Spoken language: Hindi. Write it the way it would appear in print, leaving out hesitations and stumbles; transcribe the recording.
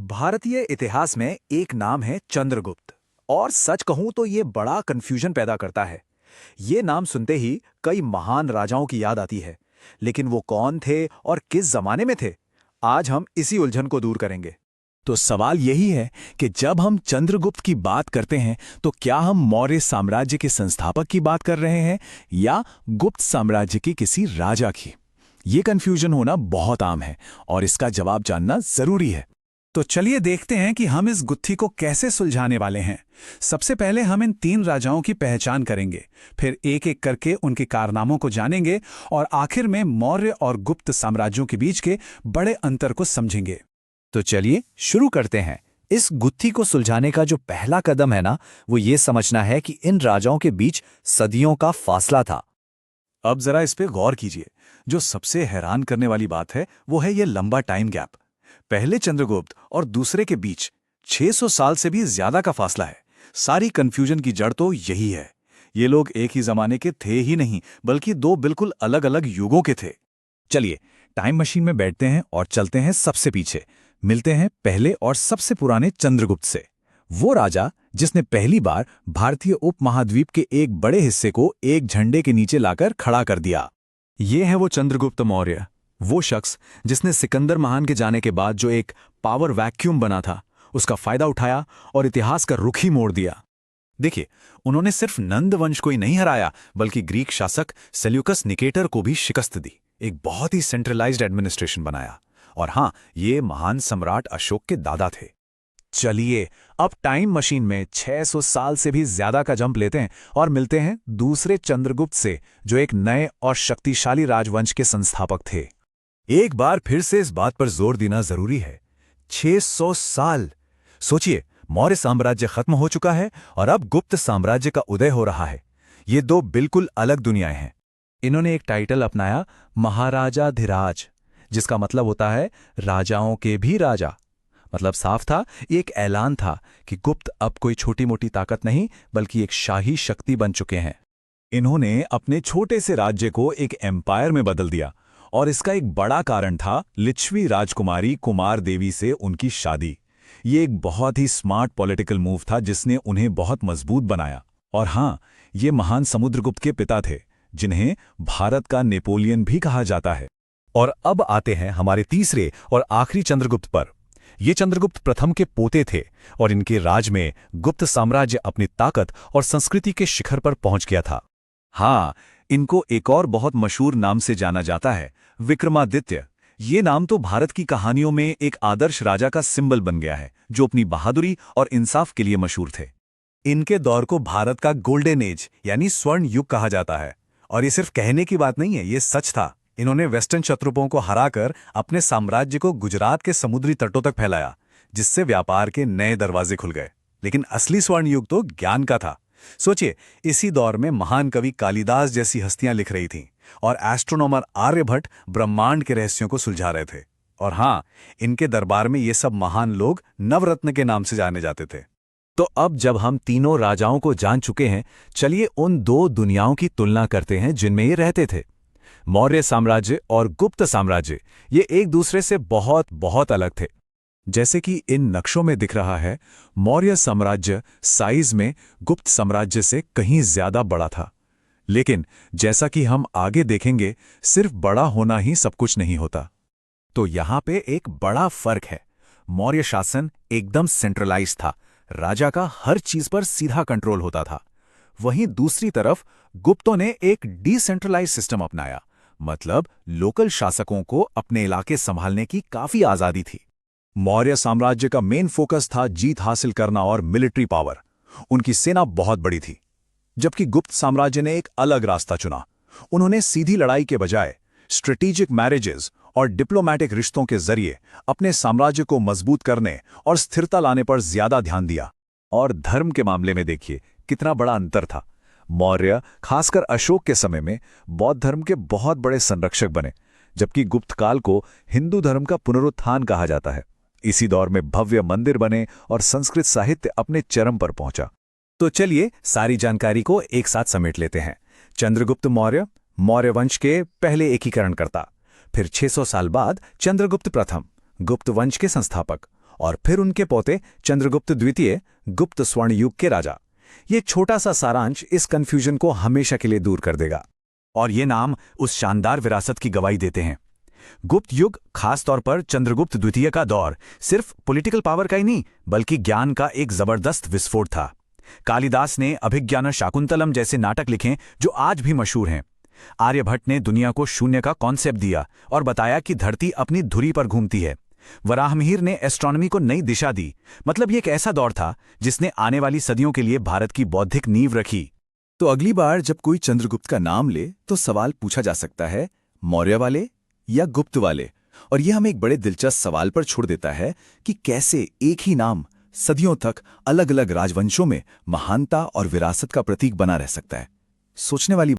भारतीय इतिहास में एक नाम है चंद्रगुप्त। और सच कहूं तो ये बड़ा कंफ्यूजन पैदा करता है। ये नाम सुनते ही कई महान राजाओं की याद आती है, लेकिन वो कौन थे और किस जमाने में थे? आज हम इसी उलझन को दूर करेंगे। तो सवाल यही है कि जब हम चंद्रगुप्त की बात करते हैं तो क्या हम मौर्य साम्राज्य के संस्थापक की बात कर रहे हैं या गुप्त साम्राज्य के किसी राजा की? ये कंफ्यूजन होना बहुत आम है और इसका जवाब जानना जरूरी है। तो चलिए देखते हैं कि हम इस गुत्थी को कैसे सुलझाने वाले हैं। सबसे पहले हम इन तीन राजाओं की पहचान करेंगे, फिर एक एक करके उनके कारनामों को जानेंगे और आखिर में मौर्य और गुप्त साम्राज्यों के बीच के बड़े अंतर को समझेंगे। तो चलिए शुरू करते हैं। इस गुत्थी को सुलझाने का जो पहला कदम है ना, वो ये समझना है कि इन राजाओं के बीच सदियों का फासला था। अब जरा इस पे गौर कीजिए। जो सबसे हैरान करने वाली बात है वो है ये लंबा टाइम गैप। पहले चंद्रगुप्त और दूसरे के बीच 600 साल से भी ज्यादा का फासला है। सारी कंफ्यूजन की जड़ तो यही है। ये लोग एक ही जमाने के थे ही नहीं, बल्कि दो बिल्कुल अलग अलग युगों के थे। चलिए टाइम मशीन में बैठते हैं और चलते हैं सबसे पीछे। मिलते हैं पहले और सबसे पुराने चंद्रगुप्त से, वो राजा जिसने पहली बार भारतीय उपमहाद्वीप के एक बड़े हिस्से को एक झंडे के नीचे लाकर खड़ा कर दिया। ये है वो चंद्रगुप्त मौर्य, वो शख्स जिसने सिकंदर महान के जाने के बाद जो एक पावर वैक्यूम बना था, उसका फायदा उठाया और इतिहास का रुख ही मोड़ दिया। देखिए, उन्होंने सिर्फ नंद वंश को ही नहीं हराया, बल्कि ग्रीक शासक सेल्यूकस निकेटर को भी शिकस्त दी। एक बहुत ही सेंट्रलाइज्ड एडमिनिस्ट्रेशन बनाया। और हां, ये महान सम्राट अशोक के दादा थे। चलिए अब टाइम मशीन में 600 साल से भी ज्यादा का जंप लेते हैं और मिलते हैं दूसरे चंद्रगुप्त से, जो एक नए और शक्तिशाली राजवंश के संस्थापक थे। एक बार फिर से इस बात पर जोर देना जरूरी है, 600 साल। सोचिए, मौर्य साम्राज्य खत्म हो चुका है और अब गुप्त साम्राज्य का उदय हो रहा है। ये दो बिल्कुल अलग दुनियाएं हैं। इन्होंने एक टाइटल अपनाया, महाराजाधिराज, जिसका मतलब होता है राजाओं के भी राजा। मतलब साफ था, ये एक ऐलान था कि गुप्त अब कोई छोटी मोटी ताकत नहीं, बल्कि एक शाही शक्ति बन चुके हैं। इन्होंने अपने छोटे से राज्य को एक एम्पायर में बदल दिया, और इसका एक बड़ा कारण था लिच्छवी राजकुमारी कुमार देवी से उनकी शादी। ये एक बहुत ही स्मार्ट पॉलिटिकल मूव था जिसने उन्हें बहुत मजबूत बनाया। और हां, ये महान समुद्रगुप्त के पिता थे, जिन्हें भारत का नेपोलियन भी कहा जाता है। और अब आते हैं हमारे तीसरे और आखिरी चंद्रगुप्त पर। ये चंद्रगुप्त प्रथम के पोते थे और इनके राज में गुप्त साम्राज्य अपनी ताकत और संस्कृति के शिखर पर पहुंच गया था। हाँ, इनको एक और बहुत मशहूर नाम से जाना जाता है, विक्रमादित्य। ये नाम तो भारत की कहानियों में एक आदर्श राजा का सिंबल बन गया है, जो अपनी बहादुरी और इंसाफ के लिए मशहूर थे। इनके दौर को भारत का गोल्डन एज यानी स्वर्ण युग कहा जाता है। और ये सिर्फ कहने की बात नहीं है, ये सच था। इन्होंने वेस्टर्न शत्रुओं को हराकर अपने साम्राज्य को गुजरात के समुद्री तटों तक फैलाया, जिससे व्यापार के नए दरवाजे खुल गए। लेकिन असली स्वर्ण युग तो ज्ञान का था। सोचिए, इसी दौर में महान कवि कालिदास जैसी हस्तियां लिख रही थीं और एस्ट्रोनॉमर आर्यभट्ट ब्रह्मांड के रहस्यों को सुलझा रहे थे। और हां, इनके दरबार में ये सब महान लोग नवरत्न के नाम से जाने जाते थे। तो अब जब हम तीनों राजाओं को जान चुके हैं, चलिए उन दो दुनियाओं की तुलना करते हैं जिनमें ये रहते थे। मौर्य साम्राज्य और गुप्त साम्राज्य ये एक दूसरे से बहुत बहुत अलग थे। जैसे कि इन नक्शों में दिख रहा है, मौर्य साम्राज्य साइज में गुप्त साम्राज्य से कहीं ज्यादा बड़ा था। लेकिन जैसा कि हम आगे देखेंगे, सिर्फ बड़ा होना ही सब कुछ नहीं होता। तो यहां पे एक बड़ा फर्क है। मौर्य शासन एकदम सेंट्रलाइज था, राजा का हर चीज पर सीधा कंट्रोल होता था। वहीं दूसरी तरफ गुप्तों ने एक डिसेंट्रलाइज सिस्टम अपनाया, मतलब लोकल शासकों को अपने इलाके संभालने की काफी आजादी थी। मौर्य साम्राज्य का मेन फोकस था जीत हासिल करना और मिलिट्री पावर। उनकी सेना बहुत बड़ी थी। जबकि गुप्त साम्राज्य ने एक अलग रास्ता चुना। उन्होंने सीधी लड़ाई के बजाय स्ट्रेटेजिक मैरिजेस और डिप्लोमैटिक रिश्तों के जरिए अपने साम्राज्य को मजबूत करने और स्थिरता लाने पर ज्यादा ध्यान दिया। और धर्म के मामले में देखिए कितना बड़ा अंतर था। मौर्य, खासकर अशोक के समय में, बौद्ध धर्म के बहुत बड़े संरक्षक बने, जबकि गुप्त काल को हिंदू धर्म का पुनरुत्थान कहा जाता है। इसी दौर में भव्य मंदिर बने और संस्कृत साहित्य अपने चरम पर पहुंचा। तो चलिए सारी जानकारी को एक साथ समेट लेते हैं। चंद्रगुप्त मौर्य, मौर्य वंश के पहले एकीकरणकर्ता। फिर 600 साल बाद चंद्रगुप्त प्रथम, गुप्त वंश के संस्थापक। और फिर उनके पोते चंद्रगुप्त द्वितीय, गुप्त स्वर्ण युग के राजा। ये छोटा सा सारांश इस कंफ्यूजन को हमेशा के लिए दूर कर देगा। और ये नाम उस शानदार विरासत की गवाही देते हैं। गुप्त युग, खासतौर पर चंद्रगुप्त द्वितीय का दौर, सिर्फ पॉलिटिकल पावर का ही नहीं बल्कि ज्ञान का एक जबरदस्त विस्फोट था। कालिदास ने अभिज्ञान शाकुंतलम जैसे नाटक लिखे जो आज भी मशहूर हैं। आर्यभट्ट ने दुनिया को शून्य का कॉन्सेप्ट दिया और बताया कि धरती अपनी धुरी पर घूमती है। वराहमिहिर ने एस्ट्रोनॉमी को नई दिशा दी। मतलब ये एक ऐसा दौर था जिसने आने वाली सदियों के लिए भारत की बौद्धिक नींव रखी। तो अगली बार जब कोई चंद्रगुप्त का नाम ले तो सवाल पूछा जा सकता है, मौर्य वाले या गुप्त वाले? और यह हमें एक बड़े दिलचस्प सवाल पर छोड़ देता है कि कैसे एक ही नाम सदियों तक अलग अलग राजवंशों में महानता और विरासत का प्रतीक बना रह सकता है। सोचने वाली